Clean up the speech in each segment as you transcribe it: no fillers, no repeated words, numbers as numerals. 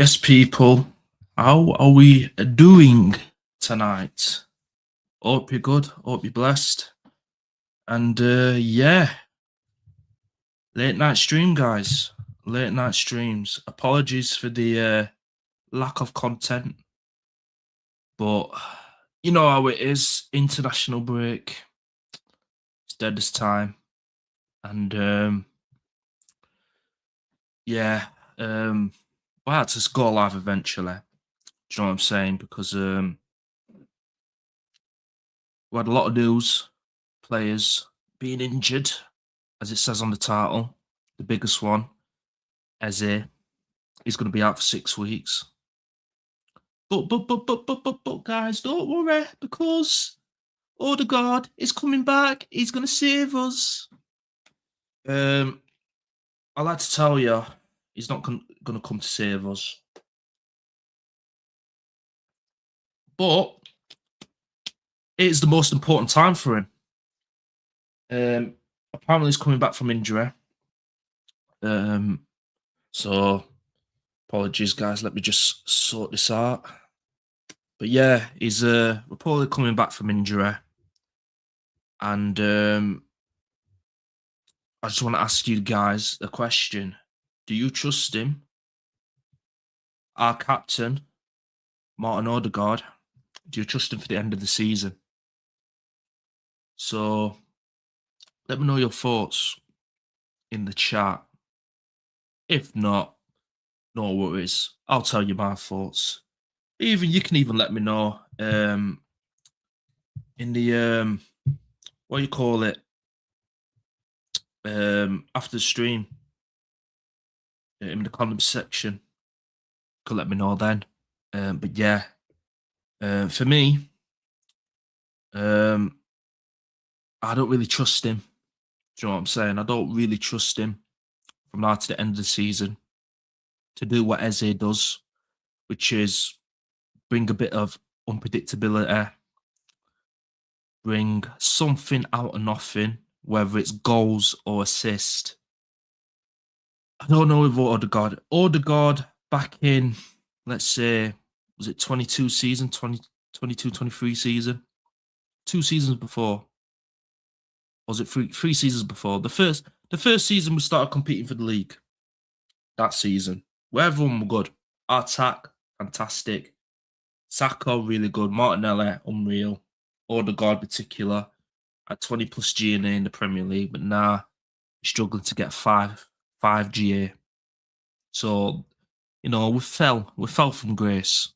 Yes, people, how are we doing tonight? Hope you're good, hope you're blessed. And yeah, late night stream, guys. Late night streams. Apologies for the lack of content, but you know how it is. International break. It's dead as time. And yeah, I had to go live eventually. Do you know what I'm saying? Because we had a lot of news, players being injured, as it says on the title. The biggest one, Eze, is going to be out for 6 weeks. But, guys, don't worry, because Odegaard is coming back. He's going to save us. I'd like to tell you, he's not going to come to save us. But it's the most important time for him. Apparently, he's coming back from injury. So apologies, guys. Let me just sort this out. But yeah, he's reportedly coming back from injury. And I just want to ask you guys a question. Do you trust him? Our captain, Martin Odegaard, do you trust him for the end of the season? So let me know your thoughts in the chat. If not, no worries. I'll tell you my thoughts. You can even let me know in the what do you call it? After the stream. In the comments section. You can let me know then. But yeah. For me, I don't really trust him. Do you know what I'm saying? I don't really trust him from now to the end of the season to do what Eze does, which is bring a bit of unpredictability, bring something out of nothing, whether it's goals or assist. I don't know with Odegaard. Odegaard back in, let's say, was it 22 season, 22, 23 season? 2 seasons before. Or was it three seasons before? The first season we started competing for the league. That season. Where everyone were good. Attack, fantastic. Saka, really good. Martinelli, unreal. Odegaard, particular, at 20 plus GNA in the Premier League, but now he's struggling to get five GA. So, you know, we fell from grace.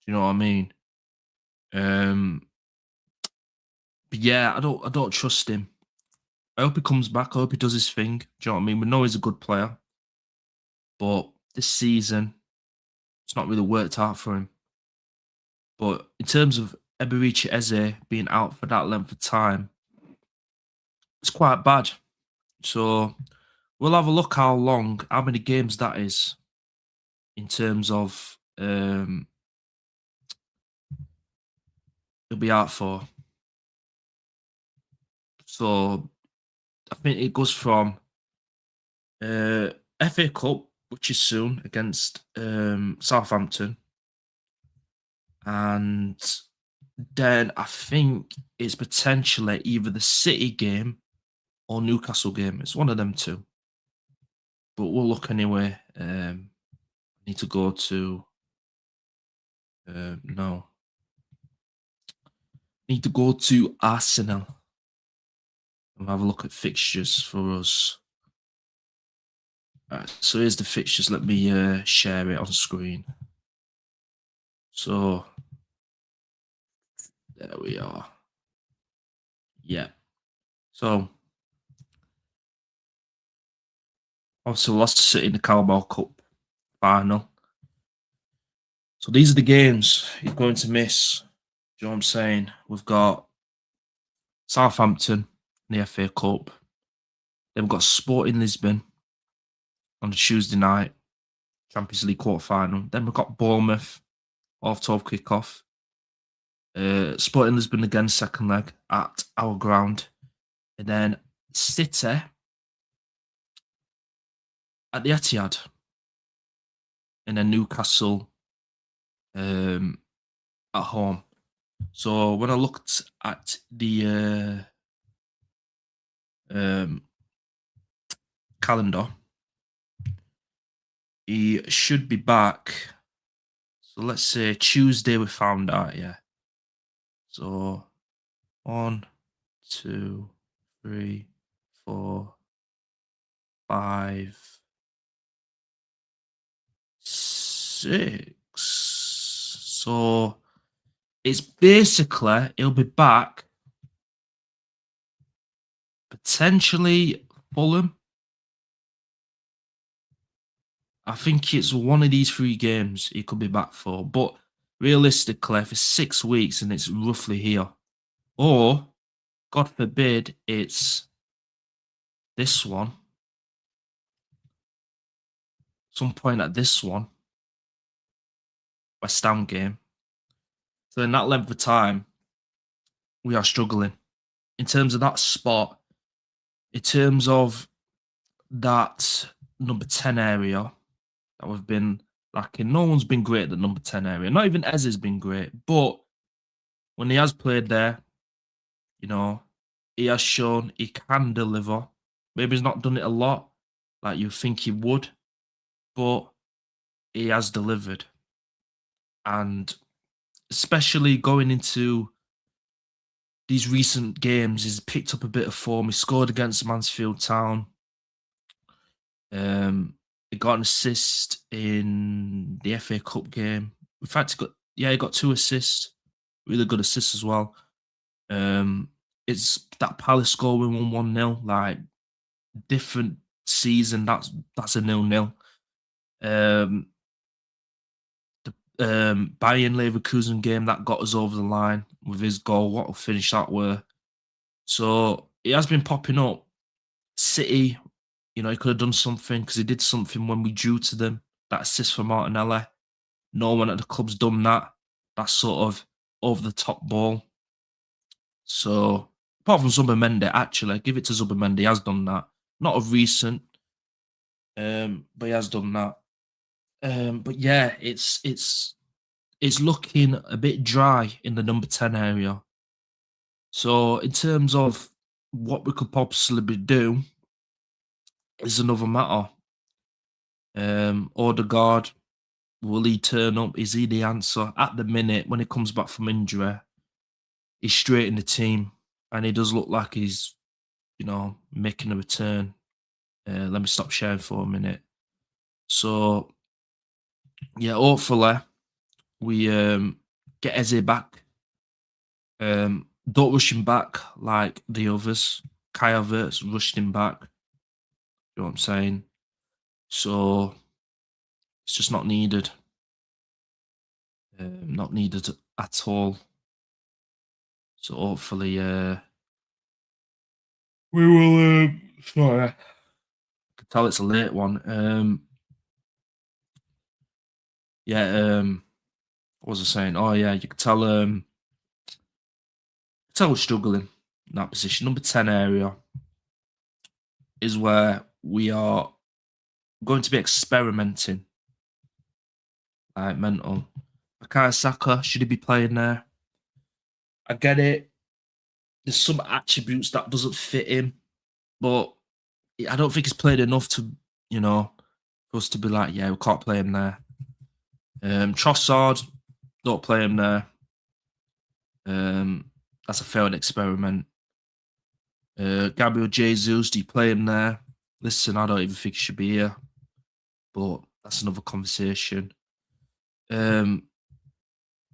Do you know what I mean? But yeah, I don't trust him. I hope he comes back. I hope he does his thing. Do you know what I mean? We know he's a good player, but this season, it's not really worked out for him. But in terms of Eberechi Eze being out for that length of time, it's quite bad. So we'll have a look how many games that is in terms of he'll be out for. So I think it goes from FA Cup, which is soon, against Southampton. And then I think it's potentially either the City game or Newcastle game. It's one of them two. But we'll look anyway. Need to go to no. Need to go to Arsenal and have a look at fixtures for us. Right, so here's the fixtures. Let me share it on screen. So there we are. Yeah. So obviously we lost to City in the Carabao Cup final. So these are the games he's going to miss. Do you know what I'm saying? We've got Southampton in the FA Cup. Then we've got Sporting Lisbon on a Tuesday night, Champions League quarter-final. Then we've got Bournemouth, 12 kickoff. Sporting Lisbon again, second leg at our ground. And then City at the Etihad. and then Newcastle um, at home. So when I looked at the um, calendar, he should be back. So let's say Tuesday we found out, yeah. So 1, 2, 3, 4, 5, 6. So it's basically he'll be back potentially Fulham. I think it's one of these 3 games he could be back for, but realistically, for 6 weeks and it's roughly here, or God forbid, it's this one, some point at this one, West Ham game. So in that length of time, we are struggling in terms of that spot, in terms of that number 10 area that we've been lacking. No one's been great at the number 10 area. Not even Ez has been great, but when he has played there, you know, he has shown he can deliver. Maybe he's not done it a lot like you think he would, but he has delivered. And especially going into these recent games, he's picked up a bit of form. He scored against Mansfield Town. He got an assist in the FA Cup game. In fact, he got 2 assists, really good assists as well. It's that Palace score we won 1-0, like different season. That's a 0-0. The Bayern Leverkusen game that got us over the line with his goal. What a finish that were. So he has been popping up. City, he could have done something because he did something when we drew to them. That assist for Martinelli. No one at the club's done that. That's sort of over the top ball. So apart from Zubimendi, actually, give it to Zubimendi. He has done that. Not of recent, but he has done that. But yeah, it's looking a bit dry in the number 10 area. So in terms of what we could possibly do is another matter. Odegaard, will he turn up? Is he the answer? At the minute, when he comes back from injury, he's straight in the team and he does look like he's, making a return. Let me stop sharing for a minute. So, yeah, hopefully we get Eze back. Don't rush him back like the others. Kai Havertz rushed him back. You know what I'm saying? So it's just not needed. Not needed at all. So hopefully, we will. Sorry, I can tell it's a late one. Yeah. What was I saying? Oh yeah, you can tell. Tell we're struggling in that position. Number 10 area is where we are going to be experimenting. Like mental. Bukayo Saka, should he be playing there? I get it. There's some attributes that doesn't fit him, but I don't think he's played enough to, for us to be like, yeah, we can't play him there. Trossard, don't play him there. That's a failed experiment. Gabriel Jesus, do you play him there? Listen, I don't even think he should be here, but that's another conversation. But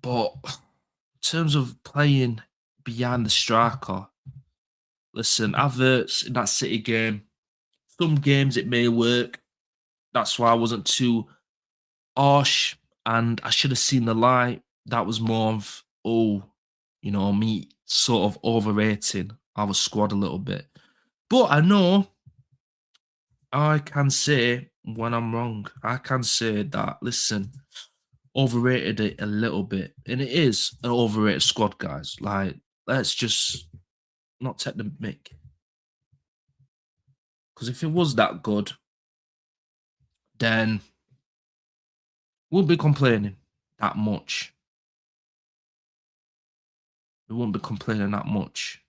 in terms of playing behind the striker, listen, Havertz in that City game, some games it may work. That's why I wasn't too harsh, and I should have seen the light. That was more of, me sort of overrating our squad a little bit. But I know I can say when I'm wrong. I can say that, listen, overrated it a little bit. And it is an overrated squad, guys. Like, let's just not take the mick. Because if it was that good, then Won't be complaining that much. We won't be complaining that much.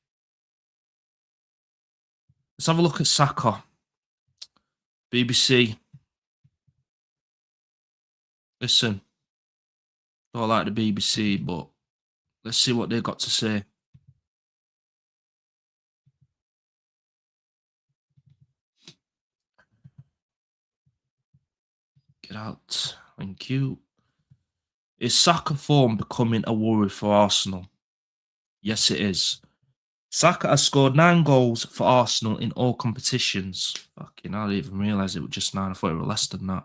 Let's have a look at Saka. BBC. Listen, don't like the BBC, but let's see what they got to say. Get out. Thank you. Is Saka form becoming a worry for Arsenal? Yes, it is. Saka has scored 9 goals for Arsenal in all competitions. Fucking hell, I didn't even realise it was just 9. I thought it was less than that.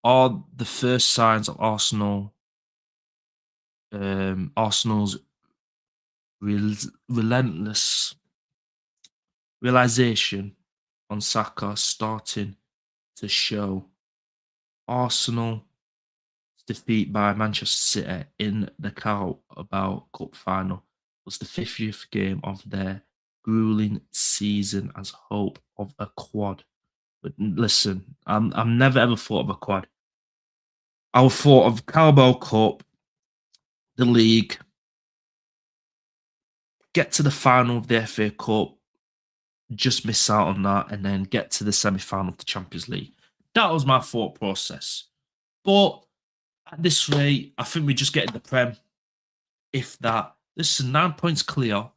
Are the first signs of Arsenal's relentless realization on Saka starting to show. Arsenal defeat by Manchester City in the Carabao Cup final was the 50th game of their grueling season as hope of a quad. But listen, I'm never ever thought of a quad. I would thought of Carabao Cup, the league, get to the final of the FA Cup, just miss out on that, and then get to the semi-final of the Champions League. That was my thought process. But at this rate, I think we just get in the Prem. If that. This is 9 points clear.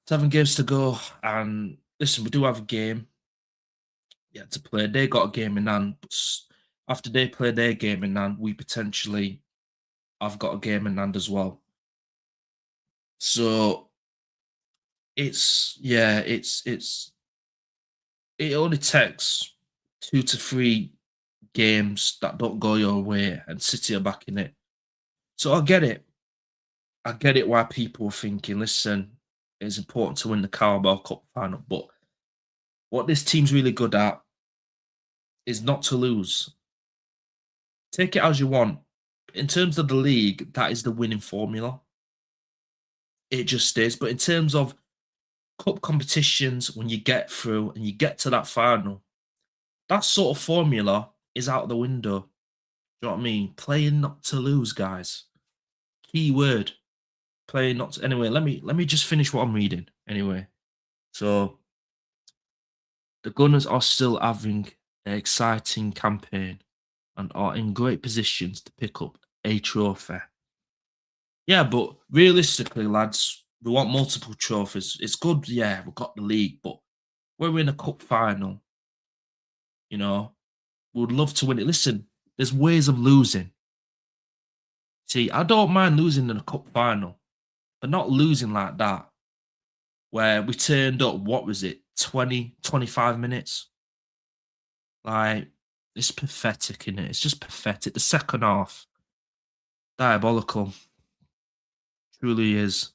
7 games to go. And listen, we do have a game yet to play. They got a game in hand. But after they play their game in hand, we potentially have got a game in hand as well. So it only takes 2 to 3 games that don't go your way, and City are back in it. So I get it. I get it why people are thinking, listen, it's important to win the Carabao Cup final. But what this team's really good at is not to lose. Take it as you want. In terms of the league, that is the winning formula. It just is. But in terms of cup competitions, when you get through and you get to that final, that sort of formula is out the window. Do you know what I mean? Playing not to lose, guys. Key word. Playing not to. Anyway, let me just finish what I'm reading. Anyway, so the Gunners are still having an exciting campaign and are in great positions to pick up a trophy. Yeah, but realistically, lads, we want multiple trophies. It's good, yeah, we've got the league, but we're in a cup final. You know, we would love to win it. Listen, there's ways of losing. See, I don't mind losing in a cup final, but not losing like that, where we turned up, what was it, 20, 25 minutes? Like, it's pathetic, innit? It's just pathetic. The second half, diabolical. Truly is.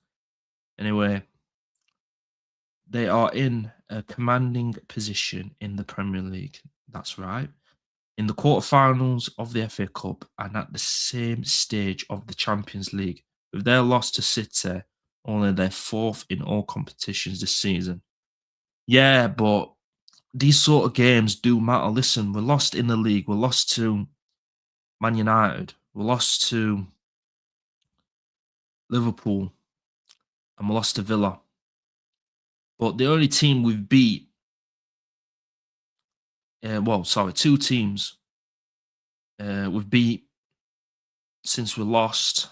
Anyway, they are in a commanding position in the Premier League. That's right. In the quarterfinals of the FA Cup and at the same stage of the Champions League. With their loss to City, only their 4th in all competitions this season. Yeah, but these sort of games do matter. Listen, we're lost in the league. We're lost to Man United. We're lost to Liverpool. And we lost to Villa. But the only team we've beat, 2 teams we've beat since we lost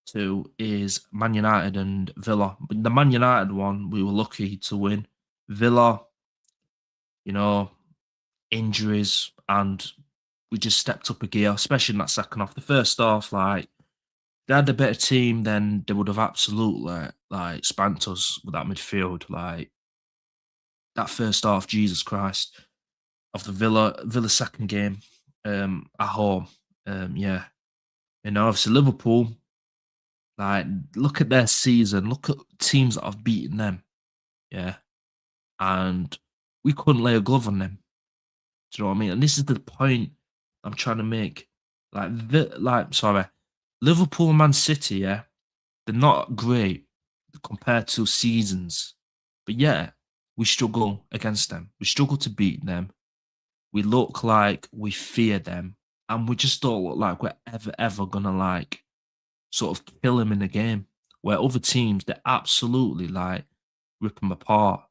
to is Man United and Villa. But the Man United one, we were lucky to win. Villa, injuries, and we just stepped up a gear, especially in that second half. The first half, like, they had a better team, then they would have absolutely spanked us with that midfield. Like, that first half, Jesus Christ, of the Villa second game at home. Yeah. Obviously Liverpool, like, look at their season, look at teams that have beaten them. Yeah. And we couldn't lay a glove on them. Do you know what I mean? And this is the point I'm trying to make. Liverpool and Man City, yeah, they're not great compared to seasons. But yeah, we struggle against them. We struggle to beat them. We look like we fear them, and we just don't look like we're ever gonna like sort of kill them in the game. Where other teams, they absolutely like rip them apart.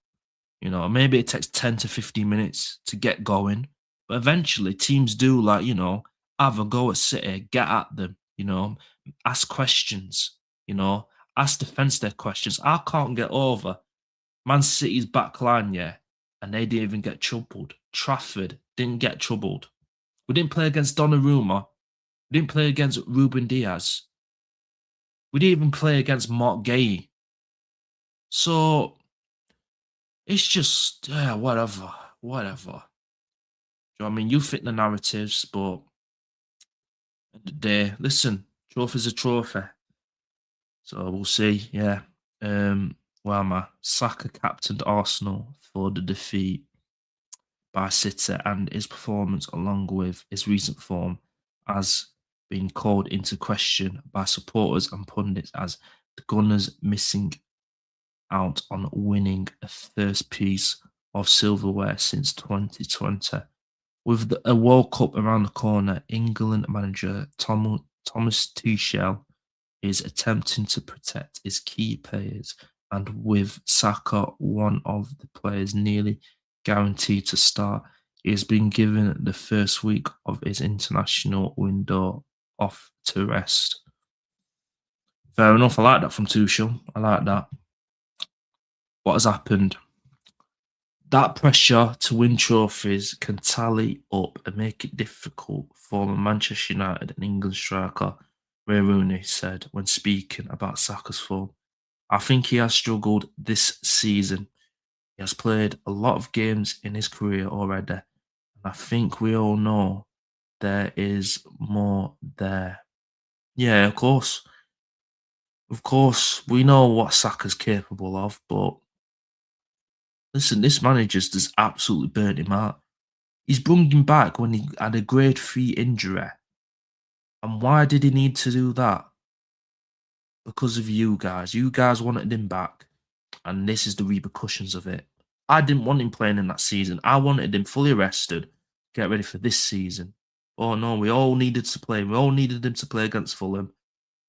You know, maybe it takes 10 to 15 minutes to get going, but eventually teams do like, have a go at City, get at them, ask questions, you know, ask defense their questions. I can't get over Man City's back line, yeah, and they didn't even get troubled. Trafford didn't get troubled. We didn't play against Donnarumma. We didn't play against Ruben Diaz. We didn't even play against Mark Gay. So it's just, yeah, whatever, whatever. Do you know what I mean? You fit the narratives, but at the day, listen, trophy's a trophy. So we'll see. Yeah. Where am I? Saka captained Arsenal for the defeat by City, and his performance, along with his recent form, has been called into question by supporters and pundits as the Gunners missing out on winning a first piece of silverware since 2020. With a World Cup around the corner, England manager Thomas Tuchel is attempting to protect his key players, and with Saka one of the players nearly guaranteed to start, he has been given the first week of his international window off to rest. Fair enough. I like that from Tuchel. I like that. What has happened? That pressure to win trophies can tally up and make it difficult, former Manchester United and England striker Ray Rooney said when speaking about Saka's form. I think he has struggled this season. He has played a lot of games in his career already, and I think we all know there is more there. Yeah, of course. Of course, we know what Saka's capable of, but listen, this manager's just absolutely burnt him out. He's brought him back when he had a grade 3 injury. And why did he need to do that? Because of you guys. You guys wanted him back. And this is the repercussions of it. I didn't want him playing in that season. I wanted him fully rested, get ready for this season. Oh no, we all needed to play. We all needed him to play against Fulham.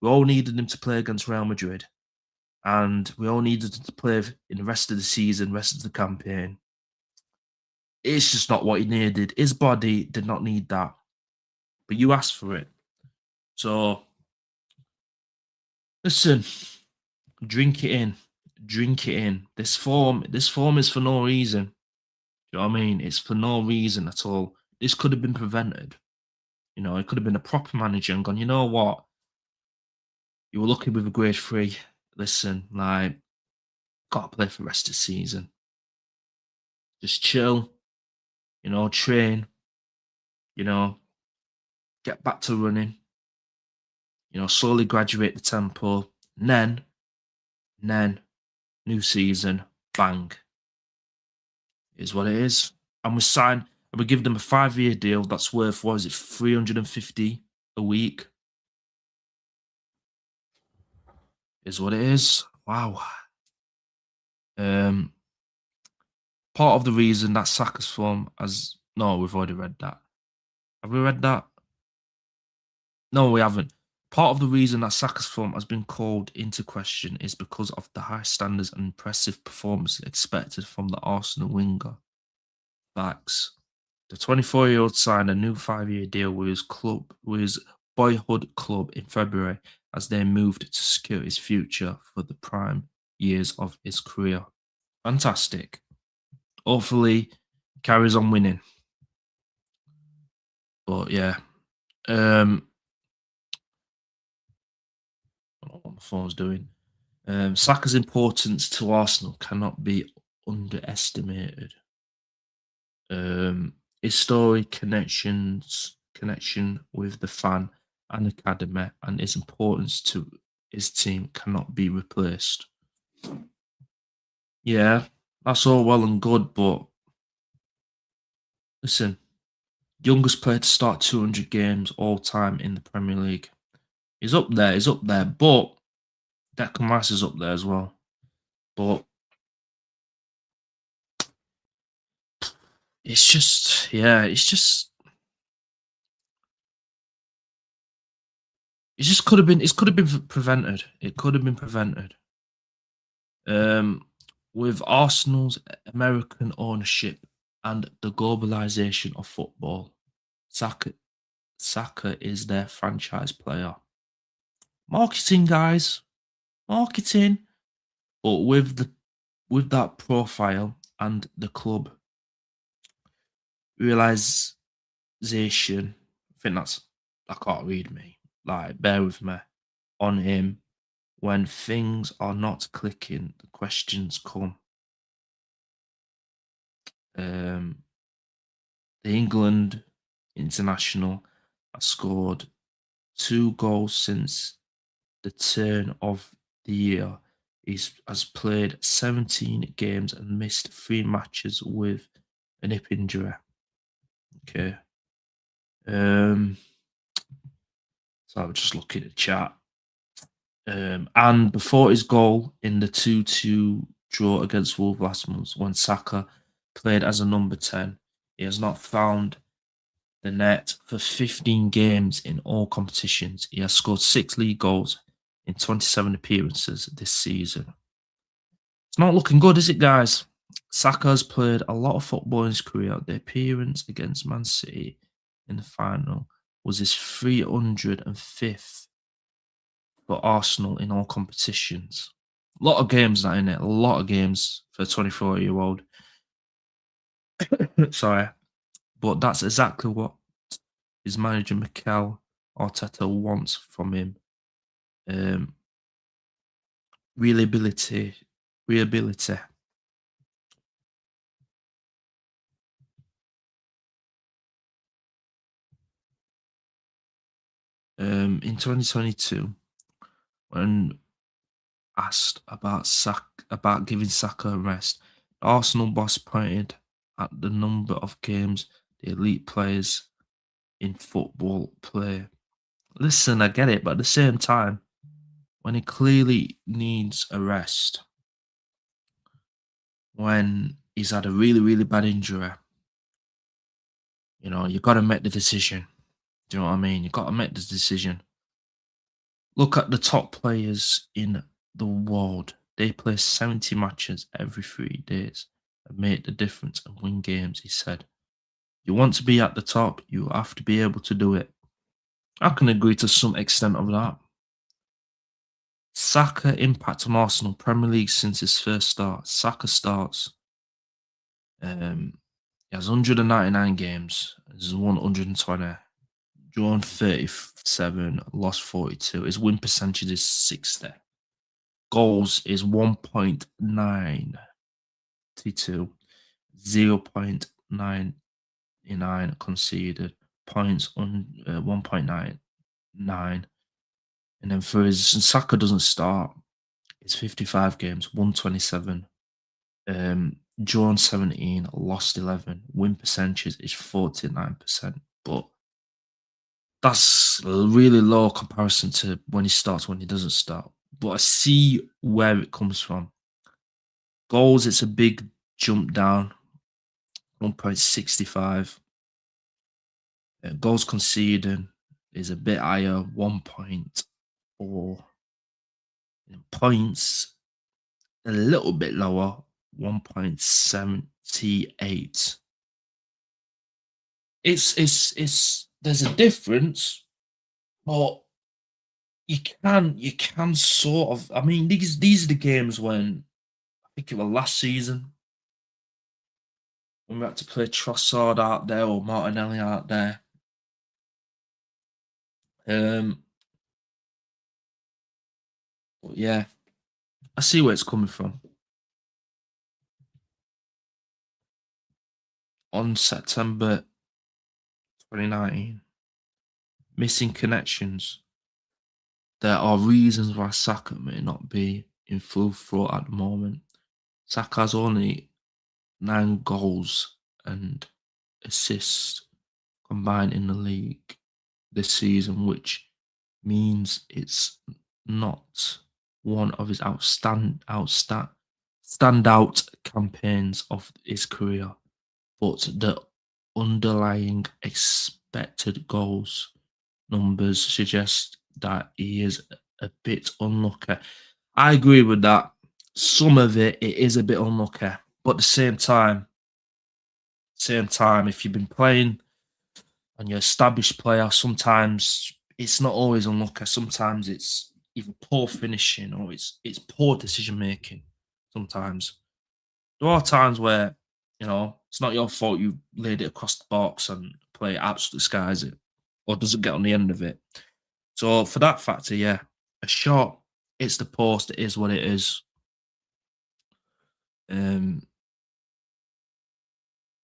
We all needed him to play against Real Madrid. And we all needed him to play in the rest of the season, rest of the campaign. It's just not what he needed. His body did not need that. But you asked for it. So listen, drink it in. Drink it in. This form is for no reason. Do you know what I mean? It's for no reason at all. This could have been prevented. You know, it could have been a proper manager and gone, you know what? You were lucky with a grade 3. Listen, like, gotta play for the rest of the season. Just chill, train, you know, get back to running, slowly graduate the tempo. And then, new season, bang. Is what it is. And we give them a 5-year deal that's worth, what is it, 350 a week? Is what it is. Wow. Um, Part of the reason that Saka's form has no, we've already read that. Have we read that? No, we haven't. Part of the reason that Saka's form has been called into question is because of the high standards and impressive performance expected from the Arsenal winger. Facts. The 24-year-old signed a new 5-year deal with his boyhood club in February as they moved to secure his future for the prime years of his career. Fantastic. Hopefully, carries on winning. But yeah, I don't know what my phone's doing. Saka's importance to Arsenal cannot be underestimated. His story, connection with the fan and academy, and his importance to his team cannot be replaced. Yeah, that's all well and good, but listen, youngest player to start 200 games all time in the Premier League. He's up there, but Declan Rice is up there as well. But It's just, yeah, it just could have been, it could have been prevented. It could have been prevented. Um, with Arsenal's American ownership and the globalization of football, Saka Saka is their franchise player. Marketing, guys, marketing. But with that profile and the club realization, I think that's, I can't read me. Like, bear with me on him. When things are not clicking, the questions come. Um, the England international has scored 2 goals since the turn of the year. He has played 17 games and missed 3 matches with an hip injury. Okay. Um, so I'll just look at the chat. And before his goal in the 2-2 draw against Wolves last month, when Saka played as a number 10, he has not found the net for 15 games in all competitions. He has scored 6 league goals in 27 appearances this season. It's not looking good, is it, guys? Saka has played a lot of football in his career. The appearance against Man City in the final was his 305th for Arsenal in all competitions. A lot of games, that in it. A lot of games for a 24-year-old. Sorry. But that's exactly what his manager Mikel Arteta wants from him. Um, reliability. Reliability. In 2022, when asked about giving Saka a rest, the Arsenal boss pointed at the number of games the elite players in football play. Listen, I get it, but at the same time, when he clearly needs a rest, when he's had a really, really bad injury, you got to make the decision. Do you know what I mean? You got to make the decision. Look at the top players in the world. They play 70 matches every 3 days and make the difference and win games, he said. You want to be at the top, you have to be able to do it. I can agree to some extent of that. Saka impact on Arsenal Premier League since his first start. Saka starts. He has 199 games. He's won 120, drawn 37, lost 42. His win percentage is 60. Goals is 1.92, 0.99 conceded. Points on 1.99. And then for his Saka doesn't start. It's 55 games, 127. Drawn 17, lost 11. Win percentage is 49%. But that's a really low comparison to when he starts, when he doesn't start. But I see where it comes from. Goals, it's a big jump down, 1.65. Goals conceded is a bit higher, 1.4. Points, a little bit lower, 1.78. It's there's a difference, but you can sort of, I mean, these are the games when, I think it was last season, when we had to play Trossard out there or Martinelli out there. Um, but yeah, I see where it's coming from. On September 2019, missing connections. There are reasons why Saka may not be in full throat at the moment. Saka has only 9 goals and assists combined in the league this season, which means it's not one of his standout campaigns of his career. but the underlying expected goals numbers suggest that he is a bit unlucky. I agree with that. Some of it is a bit unlucky, but at the same time, if you've been playing and you're an established player, sometimes it's not always unlucky. Sometimes it's either poor finishing or it's poor decision making. Sometimes there are times where it's not your fault you laid it across the box and play absolutely skies it or doesn't get on the end of it. So for that factor, yeah, a shot, it's the post, it is what it is. Um,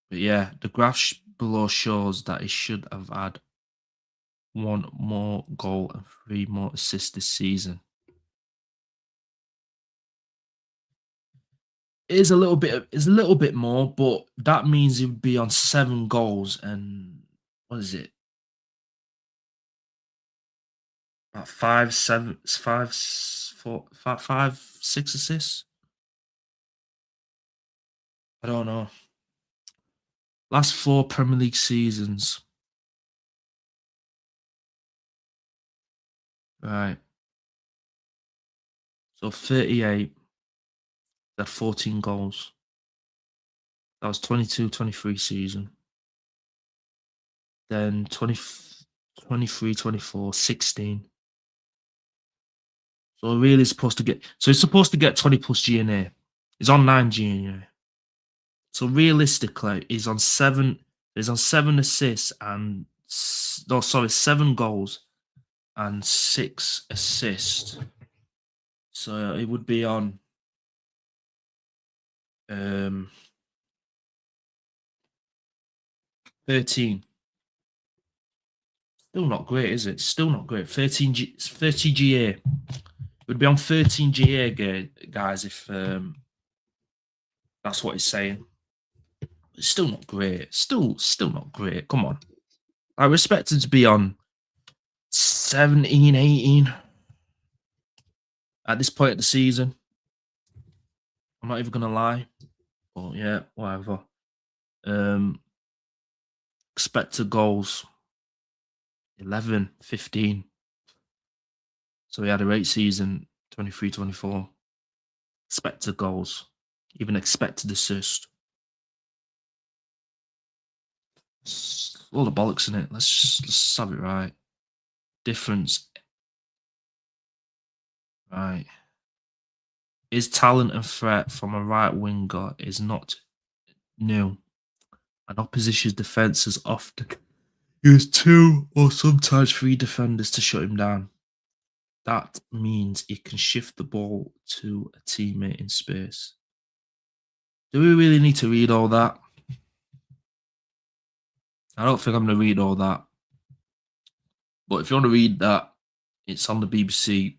but yeah, the graph below shows that he should have had one more goal and three more assists this season. It is a little bit. It's a little bit more, but that means he would be on 7 goals and what is it? About 5, 7, 5, 4, 5, 6 assists. I don't know. Last 4 Premier League seasons, right? So 38. Had 14 goals. That was 22-23 season. Then 23-24, 16. So really supposed to get he's supposed to get 20 plus GNA. He's on 9 GNA. So realistically, he's on 7 assists and no, sorry, 7 goals and 6 assists. So it would be on um 13. Still not great, is it? Still not great. 30 GA. It would be on 13 GA, guys, if that's what it's saying. It's still not great. Still not great. Come on. I expect it to be on 17, 18 at this point of the season. I'm not even gonna lie. But yeah, whatever. Um expected goals 11, 15. So he had a great season, 23-24. Expected goals, even expected assist. All the bollocks in it. Let's have it right. Difference, right? His talent and threat from a right winger is not new. An opposition's defences often use 2 or sometimes 3 defenders to shut him down. That means he can shift the ball to a teammate in space. Do we really need to read all that? I don't think I'm going to read all that. But if you want to read that, it's on the BBC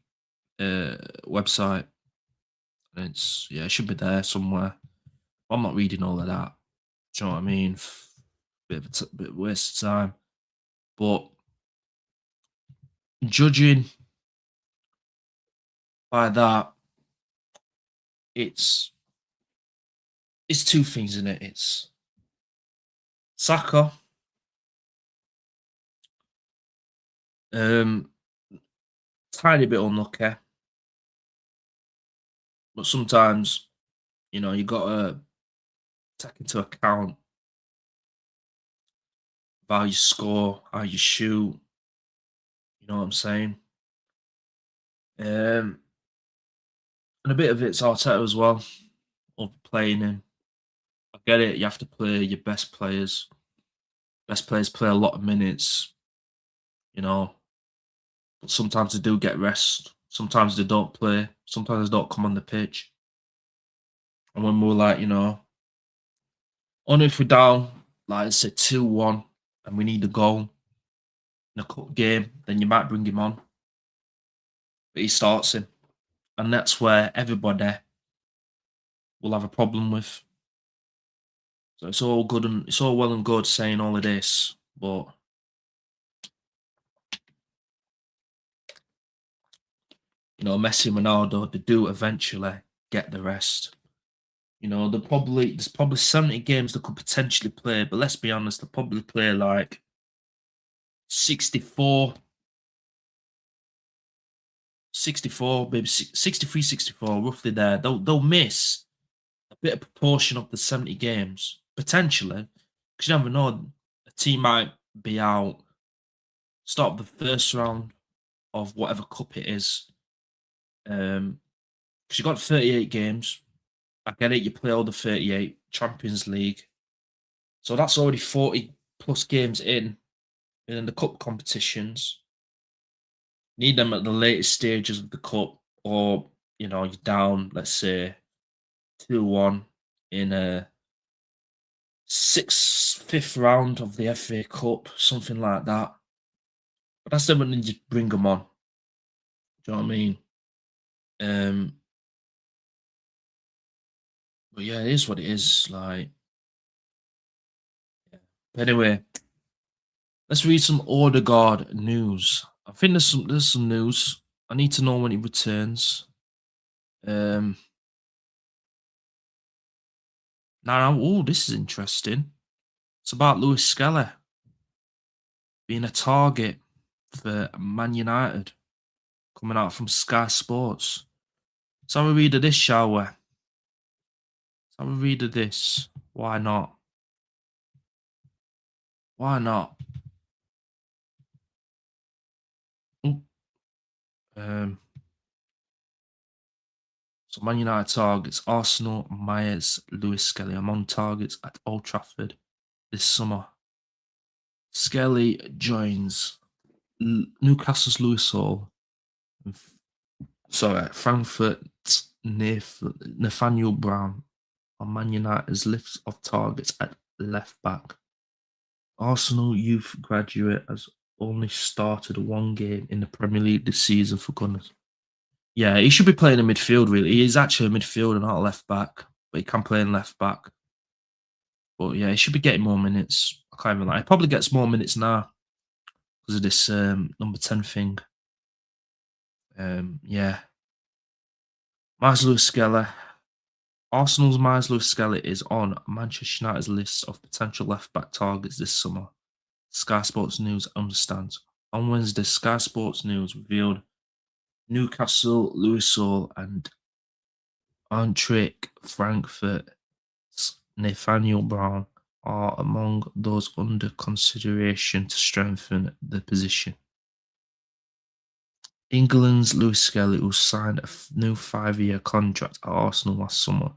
website. And it should be there somewhere. I'm not reading all of that. Do you know what I mean? Bit of waste of time. But judging by that, it's 2 things in it. It's Saka, um, tiny bit unlucky, but sometimes you got to take into account how you score, how you shoot. You know what I'm saying? Um, and a bit of it's Arteta as well, overplaying him. I get it. You have to play your best players. Best players play a lot of minutes, you know. But sometimes they do get rest. Sometimes they don't play. Sometimes they don't come on the pitch. And when we're like, only if we're down, like I said, 2-1, and we need a goal in a cup game, then you might bring him on. But he starts him. And that's where everybody will have a problem with. So it's all good and it's all well and good saying all of this, but Messi and Ronaldo, they do eventually get the rest. there's probably 70 games they could potentially play, but let's be honest, they'll probably play like 64, 64, maybe 63, 64, roughly there. They'll miss a bit of proportion of the 70 games, potentially. Because you never know, a team might be out, start of the first round of whatever cup it is. Because you got 38 games. I get it, you play all the 38 Champions League. So that's already 40 plus games in the cup competitions. Need them at the latest stages of the cup, or you're down, let's say 2-1 in a fifth round of the FA Cup, something like that. But that's then when you just bring them on. Do you know what I mean? Um, but yeah, it is what it is. Like, yeah. But anyway, let's read some Odegaard news. I think there's some news. I need to know when he returns. Um, oh, this is interesting. It's about Lewis Skelly being a target for Man United, coming out from Sky Sports. Let's have a read of this, shall we? Let's have a read of this. Why not? Why not? Ooh. So Man United targets Arsenal, Myers, Lewis Skelly among targets at Old Trafford this summer. Skelly joins Newcastle's Lewis Hall. Frankfurt's Nathaniel Brown on Man United's list of targets at left back. Arsenal youth graduate has only started one game in the Premier League this season, for goodness. Yeah, he should be playing in midfield, really. He is actually a midfielder, not a left back, but he can play in left back. But yeah, he should be getting more minutes. I can't even lie. He probably gets more minutes now because of this number 10 thing. Yeah. Myles Lewis-Skelly. Arsenal's Myles Lewis-Skelly is on Manchester United's list of potential left back targets this summer. Sky Sports News understands. On Wednesday, Sky Sports News revealed Newcastle, Lewis Hall, and Eintracht Frankfurt's Nathaniel Brown are among those under consideration to strengthen the position. England's Lewis Skelly, who signed a new 5-year contract at Arsenal last summer,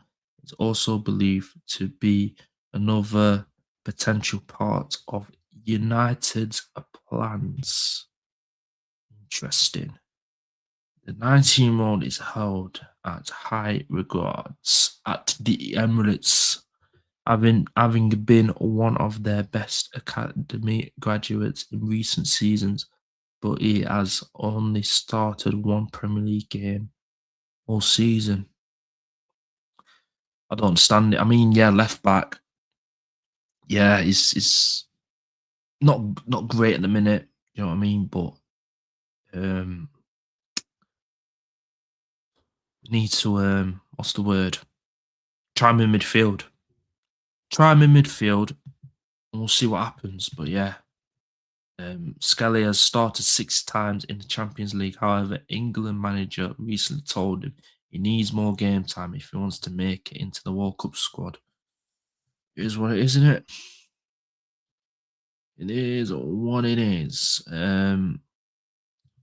is also believed to be another potential part of United's plans. Interesting. The 19-year-old is held at high regards at the Emirates, having been one of their best academy graduates in recent seasons, but he has only started one Premier League game all season. I don't understand it. I mean, yeah, left back. Yeah, is not great at the minute. You know what I mean? But need to what's the word? Try him in midfield. Try him in midfield, and we'll see what happens. But yeah, Skelly has started 6 times in the Champions League. However, England manager recently told him he needs more game time if he wants to make it into the World Cup squad. It is what it is, isn't it? It is what it is.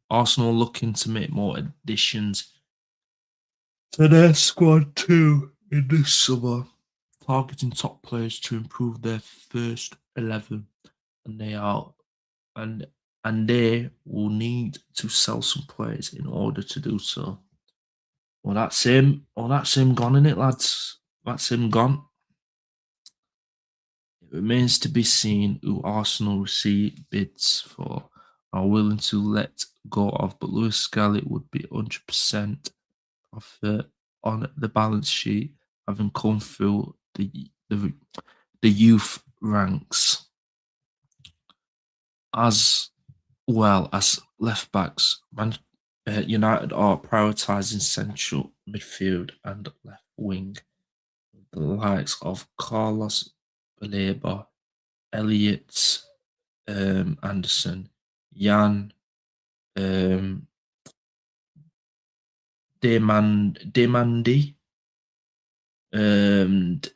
Arsenal looking to make more additions to their squad too in this summer, targeting top players to improve their first 11, and they will need to sell some players in order to do so. Well, that's him. Oh, that's him gone, innit, lads? That's him gone. It remains to be seen who Arsenal receive bids for, are willing to let go of, but Lewis Skelly would be 100% profit on the balance sheet, having come through the youth ranks. As well as left backs, United are prioritising central midfield and left wing. the likes of Carlos Baleba, Elliot Anderson, Jan um, Demandi, and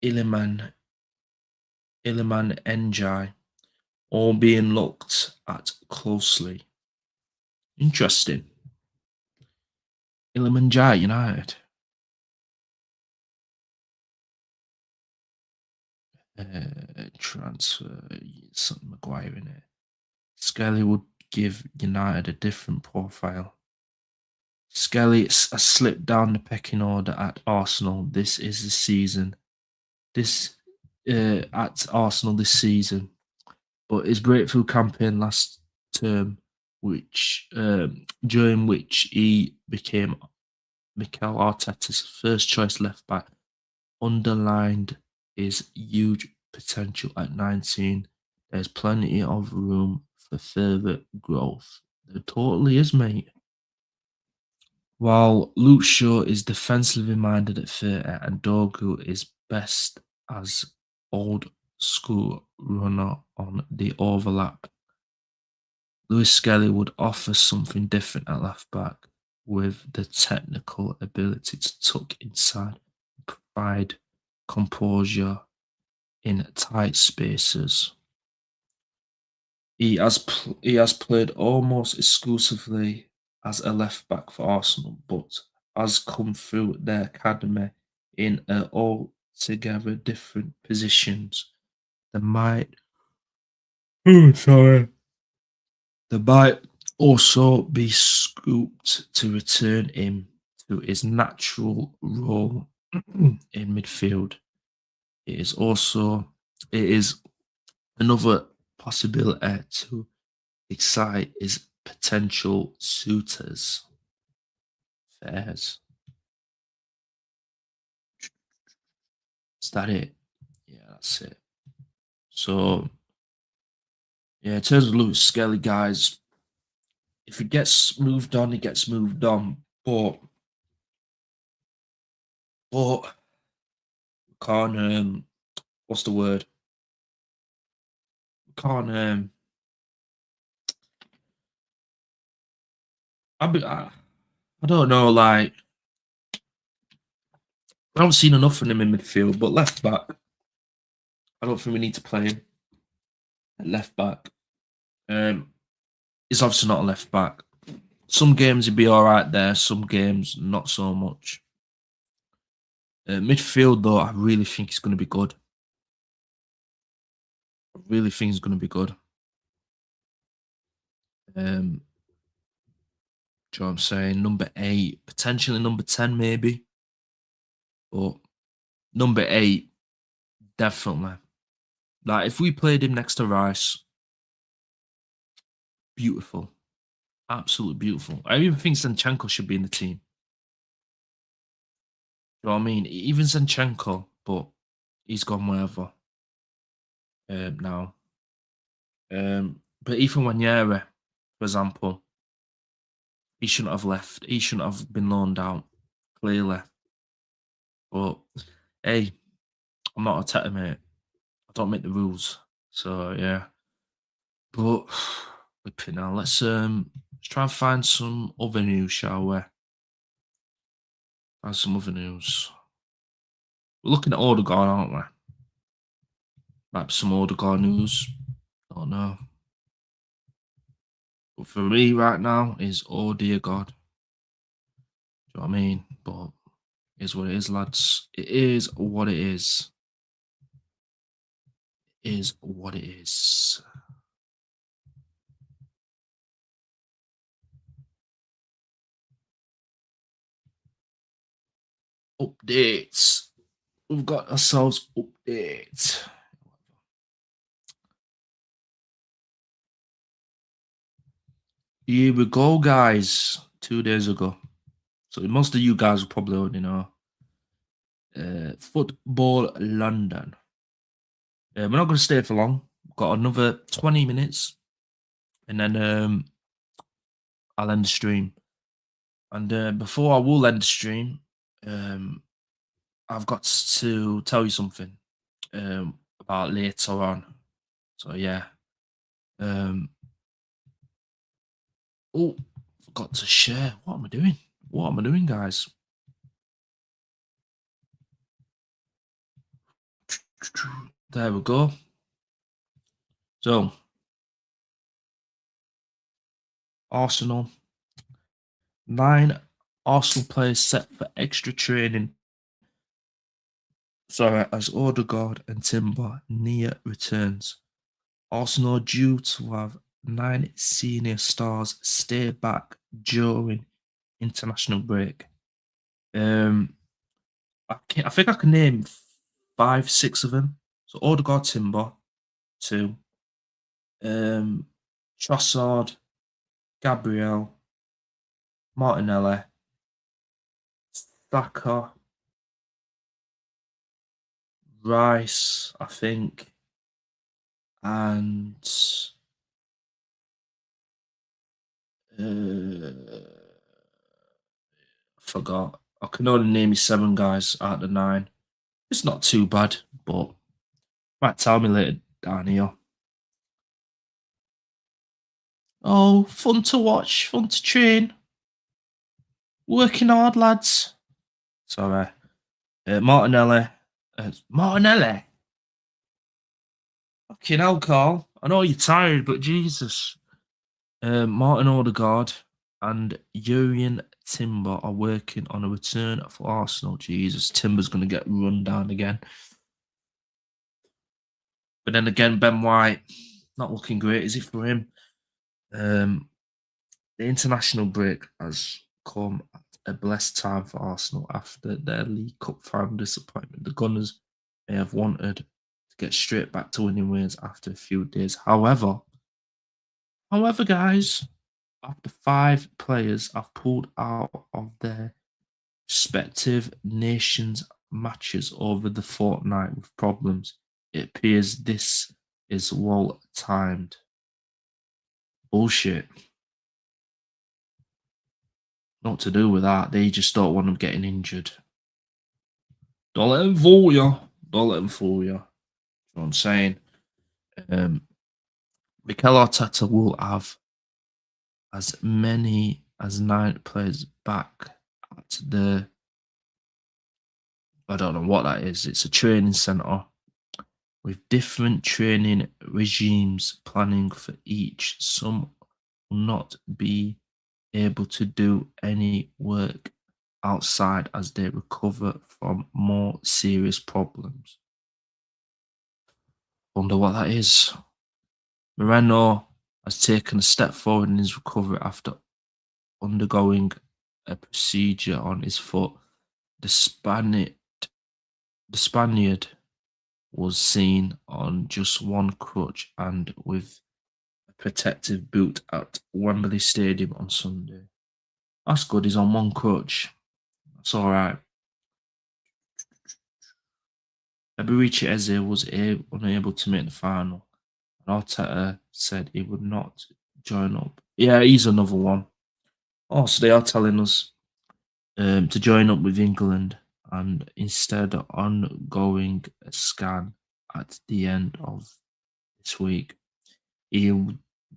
Iliman Njai, all being looked at closely. Interesting. Iliman Njai United. Transfer, something Maguire in it. Skelly would give United a different profile. Skelly has slipped down the pecking order at Arsenal. This is the season. This at Arsenal this season, but his breakthrough campaign last term, which during which he became Mikel Arteta's first choice left back, underlined his huge potential at 19. There's plenty of room for further growth. There totally is, mate. While Luke Shaw is defensively minded at 30 and Dogu is best as old school runner on the overlap, Lewis Skelly would offer something different at left back with the technical ability to tuck inside and provide composure in tight spaces. He has played almost exclusively as a left back for Arsenal, but has come through their academy in altogether different positions. There might, sorry, there might also be scooped to return him to his natural role in midfield. It is another possibility to excite his potential suitors. Fairs. Is that it? Yeah, that's it. So, yeah, in terms of Lewis Skelly, guys, if he gets moved on, he gets moved on. But can't what's the word? Can't I don't know, like I haven't seen enough from him in midfield, but left back, I don't think we need to play him at left back. He's obviously not a left back. Some games he'd be all right there, some games not so much. Midfield, though, I really think he's going to be good. I really think he's going to be good. Do you know what I'm saying? Number 8, potentially number 10, maybe. But number 8, definitely. Like, if we played him next to Rice, beautiful. Absolutely beautiful. I even think Zinchenko should be in the team. You know what I mean? Even Zinchenko, but he's gone wherever now. But Ethan Wanyere, for example, he shouldn't have left. He shouldn't have been loaned out, clearly. But hey, I'm not a tete, mate. I don't make the rules. So yeah. But flipping now, let's try and find some other news, shall we? Find some other news. We're looking at Odegaard, aren't we? Might be some Odegaard news. I don't know. But for me right now is Odegaard. Do you know what I mean? But it is what it is, lads. It is what it is. It is what it is. Updates. We've got ourselves updates. Here we go, guys. 2 days ago. So most of you guys will probably already know. Football London. We're not going to stay for long. We've got another 20 minutes. And then I'll end the stream. And before I will end the stream, I've got to tell you something about later on. So yeah. Um, oh, forgot to share. What am I doing? What am I doing, guys? There we go. So Arsenal, 9 Arsenal players set for extra training. Sorry, as Odegaard and Timber near returns. Arsenal are due to have 9 senior stars stay back during international break. Um, I think I can name 5, 6 of them. So Odegaard, Timber, 2. Um, Trossard, Gabriel, Martinelli, Saka, Rice, I think, and forgot. I can only name you 7 guys out of the 9. It's not too bad, but might tell me later down here. Oh, fun to watch, fun to train. Working hard, lads. Sorry. Martinelli. Martinelli? Fucking hell, Carl. I know you're tired, but Jesus. Martin Odegaard and Jurien Timber are working on a return for Arsenal. Jesus, Timber's going to get run down again. But then again, Ben White, not looking great, is it for him? The international break has come at a blessed time for Arsenal after their League Cup final disappointment. The Gunners may have wanted to get straight back to winning ways after a few days. However, guys, after 5 players have pulled out of their respective nations' matches over the fortnight with problems, it appears this is well timed. Bullshit. Not to do with that. They just don't want them getting injured. Don't let them fool you. Don't let them fool you. You know what I'm saying? Mikel Arteta will have as many as 9 players back at the. I don't know what that is. It's a training centre with different training regimes planning for each. Some will not be able to do any work outside as they recover from more serious problems. Wonder what that is. Moreno has taken a step forward in his recovery after undergoing a procedure on his foot. The Spaniard was seen on just one crutch and with a protective boot at Wembley Stadium on Sunday. That's good. He's on one crutch. That's all right. Eberici Eze was unable to make the final, and Arteta said he would not join up. Yeah, he's another one. Oh, so they are telling us to join up with England and instead ongoing a scan at the end of this week. He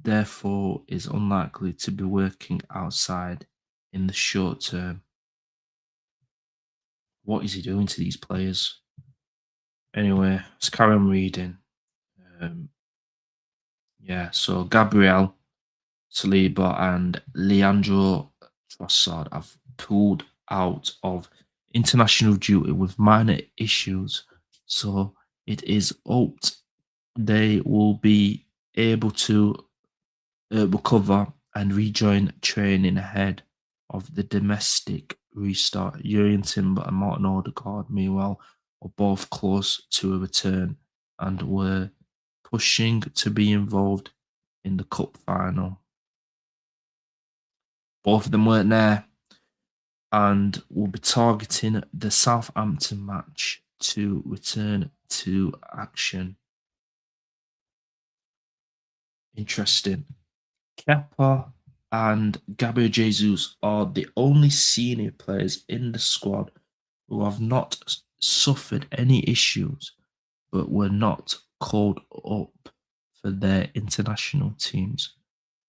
therefore is unlikely to be working outside in the short term. What is he doing to these players? Anyway, let's carry on reading. Yeah, so Gabriel, Saliba, and Leandro Trossard have pulled out of international duty with minor issues, so it is hoped they will be able to recover and rejoin training ahead of the domestic restart. Jurgen Timber and Martin Odegaard, meanwhile, are both close to a return and were pushing to be involved in the cup final. Both of them weren't there and will be targeting the Southampton match to return to action. Interesting. Kepa and Gabriel Jesus are the only senior players in the squad who have not suffered any issues but were not called up for their international teams.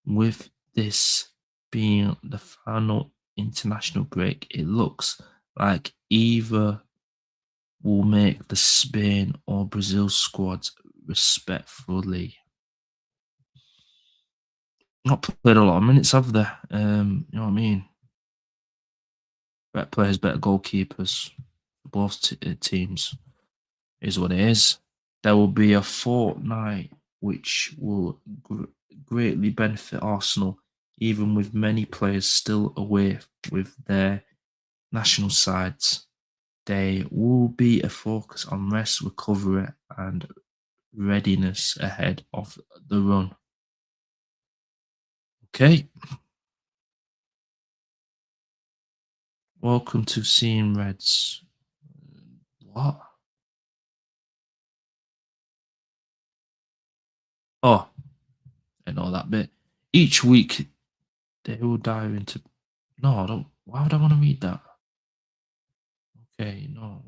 With this being the final international break, it looks like either will make the Spain or Brazil squads respectfully. Not played a lot of minutes, have they? You know what I mean? Better players, better goalkeepers. Both teams is what it is. There will be a fortnight which will greatly benefit Arsenal, even with many players still away with their national sides. There will be a focus on rest, recovery, and readiness ahead of the run. Okay, welcome to Seeing Reds. What? Oh, I know that bit. Each week they will dive into. No, I don't. Why would I want to read that? Okay, no.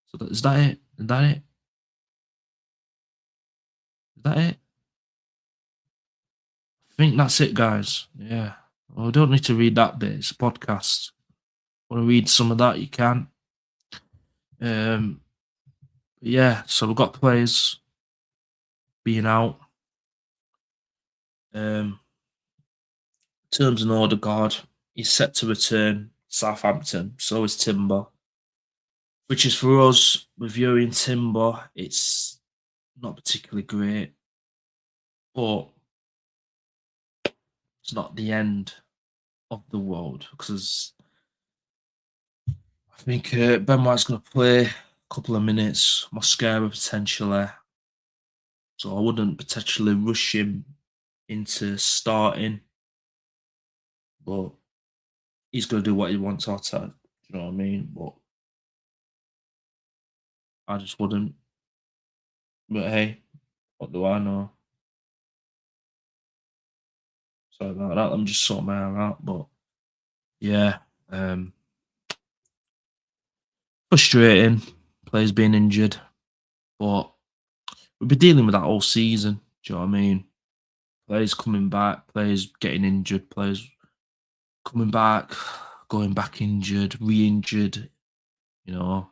So is that it? Is that it? Is that it? I think that's it, guys. Yeah. Well, I don't need to read that bit. It's a podcast. Want to read some of that? You can. Um. Yeah. So we've got players being out. In terms of Odegaard, he's set to return Southampton. So is Timber. Which is for us with Yuri and Timber, it's not particularly great, but it's not the end of the world because I think Ben White's going to play a couple of minutes, Mosquera potentially, so I wouldn't potentially rush him into starting, but he's going to do what he wants outside. Do you know what I mean? But I just wouldn't. But hey, what do I know? Sorry about that. I'm just sorting my hair out. But yeah, um, frustrating. Players being injured, but we'll be dealing with that all season. Do you know what I mean? Players coming back, players getting injured, players coming back, going back injured, re-injured. You know,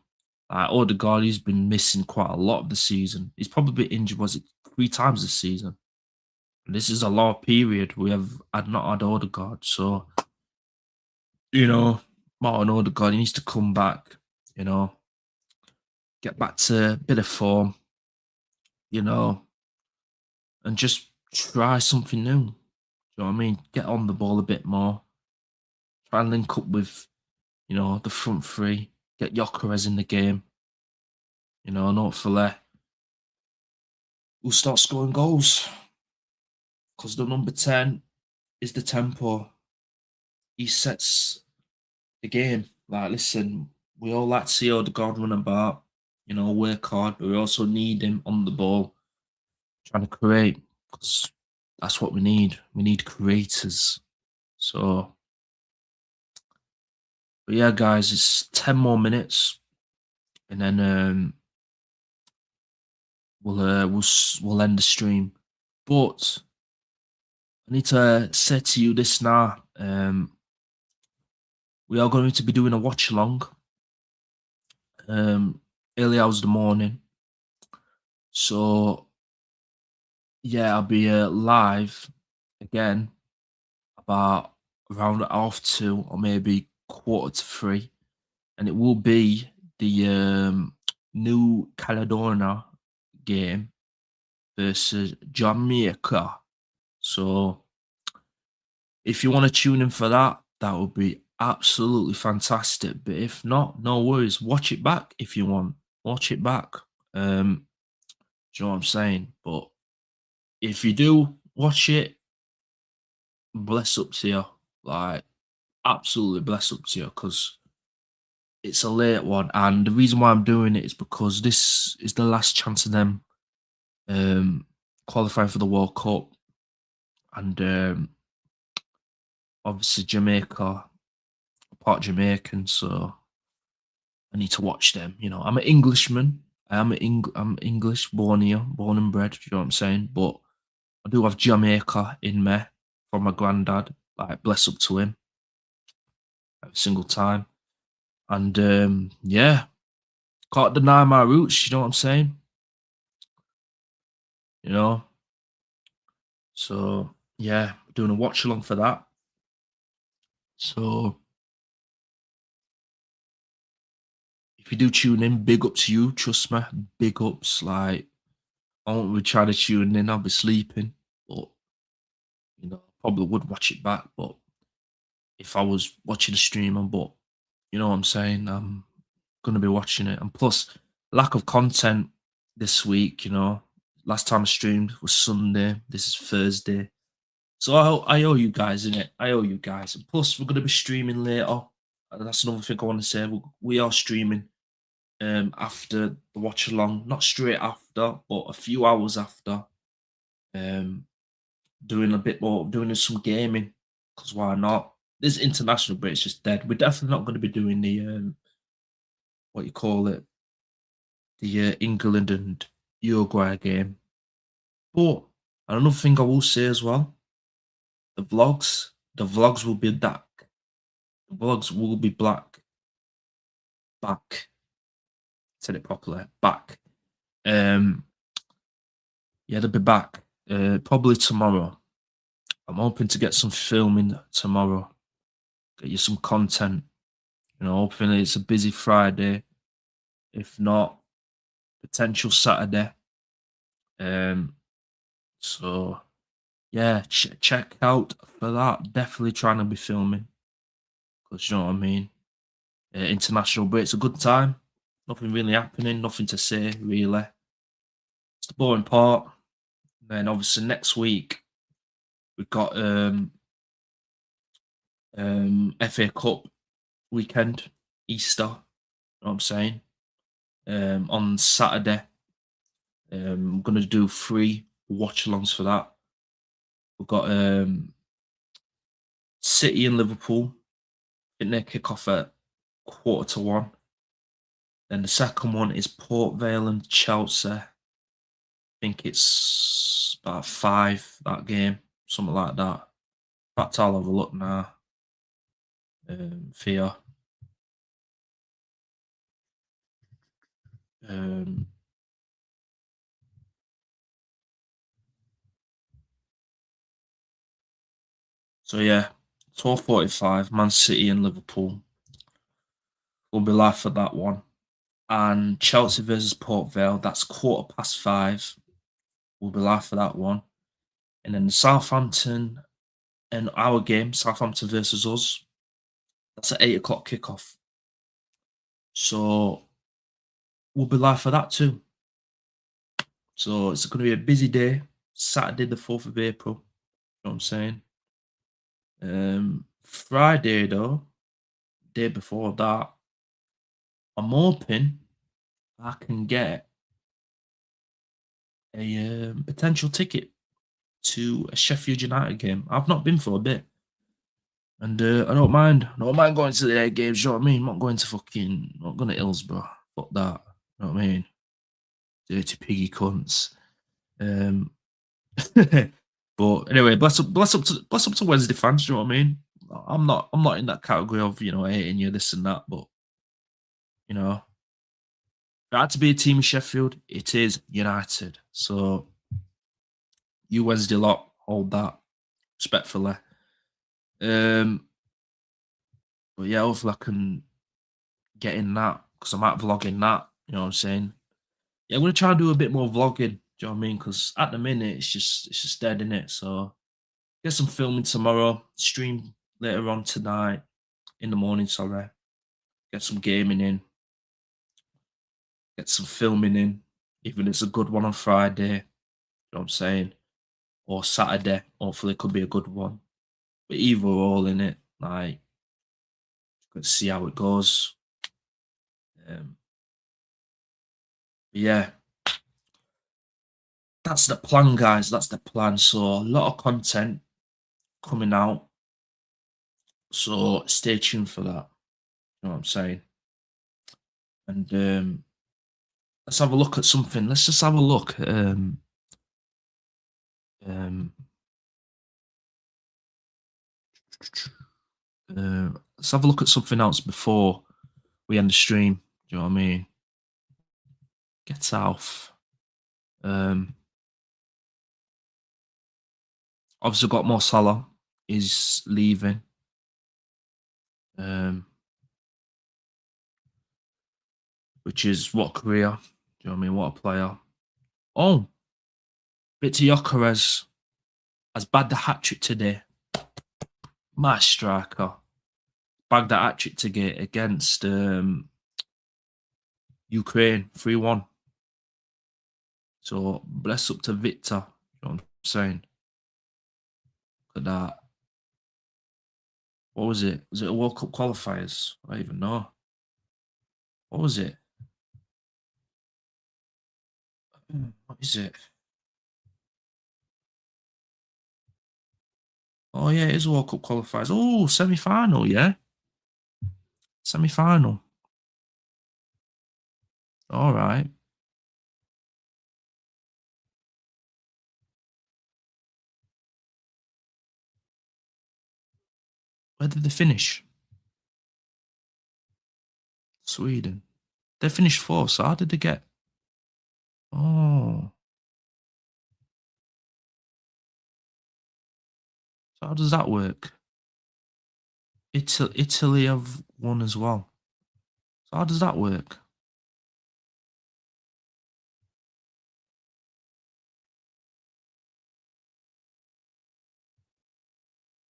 like Odegaard, he's been missing quite a lot of the season. He's probably been injured. Was it 3 times this season? And this is a long period we have had not had Odegaard. So you know, Martin Odegaard, he needs to come back. You know, get back to a bit of form. You know, and just try something new. Do you know what I mean? Get on the ball a bit more. Try and link up with, the front three. Get Jokeres in the game, and hopefully we'll start scoring goals. Because the number 10 is the tempo. He sets the game. Like, listen, we all like to see Odegaard run about, work hard, but we also need him on the ball, trying to create. Because that's what we need. We need creators. So, but yeah, guys, it's 10 more minutes, and then we'll end the stream. But I need to say to you this now. We are going to be doing a watch along. Early hours of the morning. So yeah, I'll be live again about around 2:30 or maybe 2:45, and it will be the New Caledonia game versus Jamaica. So if you want to tune in for that, that would be absolutely fantastic. But if not, no worries. Watch it back if you want. Watch it back. Do you know what I'm saying? But if you do watch it, bless up to you. Like, absolutely bless up to you because it's a late one. And the reason why I'm doing it is because this is the last chance of them qualifying for the World Cup. And obviously Jamaica, part Jamaican, so I need to watch them. You know, I'm an Englishman. I'm English, born here, born and bred. You know what I'm saying? But I do have Jamaica in me from my granddad. Like, bless up to him every single time. And yeah, can't deny my roots. You know what I'm saying? You know, so yeah, doing a watch along for that. So if you do tune in, big up to you. Trust me, big ups. Like, I won't be trying to tune in. I'll be sleeping, but you know, probably would watch it back. But if I was watching a streamer, but you know what I'm saying, I'm gonna be watching it. And plus, lack of content this week. You know, last time I streamed was Sunday. This is Thursday. So I owe you guys, innit? I owe you guys. And plus, we're going to be streaming later. And that's another thing I want to say. We are streaming after the watch along, not straight after, but a few hours after. Um, doing a bit more, doing some gaming. Because why not? This international break is just dead. We're definitely not going to be doing the what you call it, the England and Uruguay game. But another thing I will say as well, the vlogs will be back. The vlogs will be back. Said it properly. Back. Um, yeah, they'll be back. Probably tomorrow. I'm hoping to get some filming tomorrow. Get you some content. You know, hopefully it's a busy Friday. If not, potential Saturday. Um, so yeah, check out for that. Definitely trying to be filming. Because you know what I mean. International break's a good time. Nothing really happening. Nothing to say really. It's the boring part. Then obviously next week we've got FA Cup weekend, Easter. You know what I'm saying? On Saturday, I'm gonna do 3 watch-alongs for that. We've got City and Liverpool. I think they kick off at 1:45. Then the second one is Port Vale and Chelsea. I think it's about 5 that game, something like that. In fact, I'll have a look now. For you. Um, so yeah, 12:45, Man City and Liverpool will be live for that one. And Chelsea versus Port Vale, that's 5:15. We'll be live for that one. And then the Southampton and our game, Southampton versus us, that's at 8 o'clock kickoff. So we'll be live for that too. So it's going to be a busy day. Saturday, the 4th of April. You know what I'm saying? Friday, though, day before that, I'm hoping I can get a potential ticket to a Sheffield United game. I've not been for a bit. And I don't mind. I don't mind going to the games, you know what I mean? I'm not going to not going to Hillsborough. Fuck that. You know what I mean? Dirty piggy cunts. Um, but anyway, bless up to Wednesday fans, you know what I mean? I'm not in that category of, you know, hating you, this and that, but you know, if it had to be a team in Sheffield, it is United. So you Wednesday lot, hold that respectfully. But yeah, hopefully I can get in that because I'm out vlogging that. You know what I'm saying? Yeah, I'm gonna try and do a bit more vlogging. Do you know what I mean? Because at the minute it's just dead in it. So get some filming tomorrow. Stream later on tonight in the morning. Sorry, get some gaming in. Get some filming in. Even if it's a good one on Friday. You know what I'm saying? Or Saturday. Hopefully it could be a good one. But either all in it. Like, let's see how it goes. Yeah, that's the plan, guys. That's the plan. So a lot of content coming out. So stay tuned for that. You know what I'm saying? And let's have a look at something. Let's just have a look. Um, let's have a look at something else before we end the stream. Do you know what I mean? Get off. Um, Obviously got Mo Salah is leaving. Which is what career? Do you know what I mean? What a player. Oh, Victor Gyökeres has bagged the hat trick today. My striker bagged that hat trick today against Ukraine 3-1. So bless up to Victor. You know what I'm saying? Look at that. What was it? Was it a World Cup qualifiers? I don't even know. What was it? What is it? Oh yeah, it is a World Cup qualifiers. Oh, semi-final, yeah. Semi-final. All right. Where did they finish? Sweden. They finished fourth, so how did they get? Oh, so how does that work? Italy have won as well. So how does that work?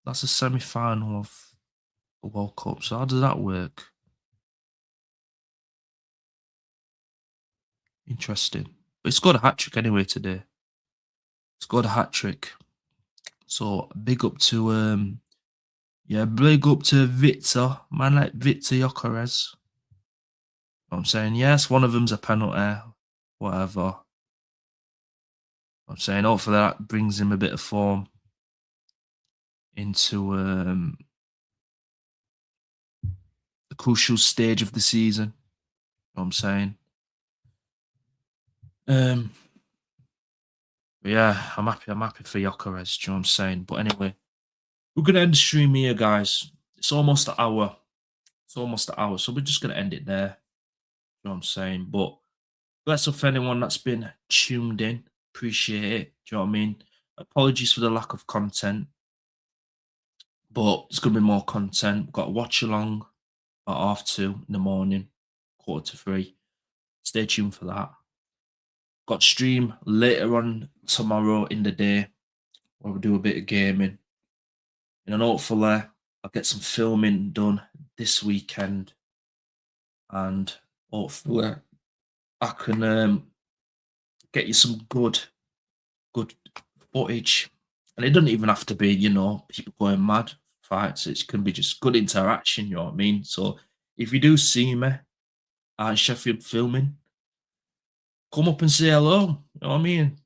That's a semi-final of the World Cup. So how does that work? Interesting. But he scored a hat trick anyway today. Scored a hat trick. So big up to yeah, big up to Victor. Man like Victor Gyökeres. I'm saying, yes, one of them's a penalty. Whatever. I'm saying hopefully that brings him a bit of form into the crucial stage of the season. You know what I'm saying? Yeah, I'm happy. I'm happy for Gyökeres. Do you know what I'm saying? But anyway, we're gonna end the stream here, guys. It's almost an hour. It's almost an hour, so we're just gonna end it there. You know what I'm saying? But bless up for anyone that's been tuned in. Appreciate it. Do you know what I mean? Apologies for the lack of content, but there's gonna be more content. We've got a watch along at 2:30 in the morning, 2:45. Stay tuned for that. Got stream later on tomorrow in the day where we'll do a bit of gaming. And hopefully I'll get some filming done this weekend. And hopefully I can get you some good footage. And it doesn't even have to be, people going mad fights. It can be just good interaction, you know what I mean? So if you do see me at Sheffield filming, come up and say hello. You know what I mean?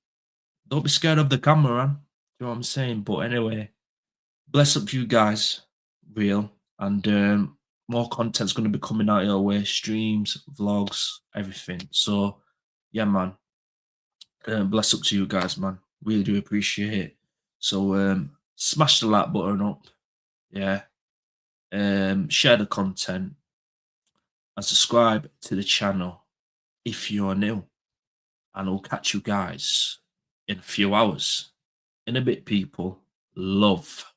Don't be scared of the camera, man. You know what I'm saying? But anyway, bless up you guys, real. And more content's going to be coming out your way, streams, vlogs, everything. So, yeah, man. Bless up to you guys, man. Really do appreciate it. So, smash the like button up. Yeah. Share the content and subscribe to the channel if you're new. And I'll catch you guys in a few hours. In a bit, people. Love.